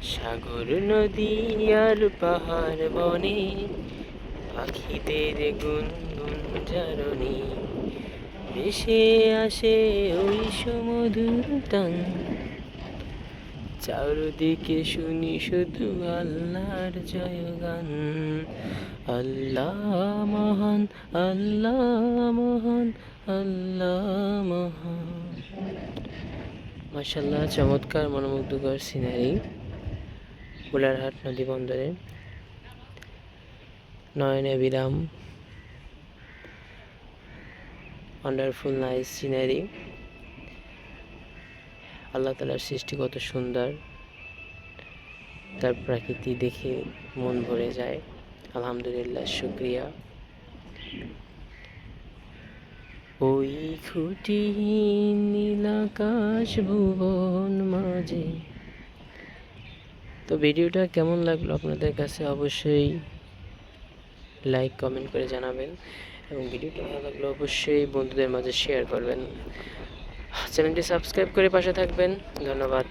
সাগর নদী আর পাহাড় বনে পাখিদের গুনগুন ভেসে আসে ওই সমুদ্র টান। চারদিকে শুনি শুধু আল্লাহর জয়গান। আল্লাহ মহান, আল্লাহ মহান, আল্লাহ মহান। মাশাআল্লাহ, চমৎকার মনোমুগ্ধকর সিনারি বুলারহাট নদী বন্দরে। নয়নে বিরাম, ওয়ান্ডারফুল নাইস সিনারি। আল্লাহ তাআলার সৃষ্টি কত সুন্দর, তার প্রাকৃতি দেখে মন ভরে যায়। আলহামদুলিল্লাহ, শুকরিয়া। ওই খুঁটিহীন নীল আকাশ ভুবন মাঝে। তো ভিডিওটা কেমন লাগলো আপনাদের কাছে অবশ্যই লাইক কমেন্ট করে জানাবেন, এবং ভিডিওটা ভালো লাগলে অবশ্যই বন্ধুদের মাঝে শেয়ার করবেন। চ্যানেলটি সাবস্ক্রাইব করে পাশে থাকবেন। ধন্যবাদ।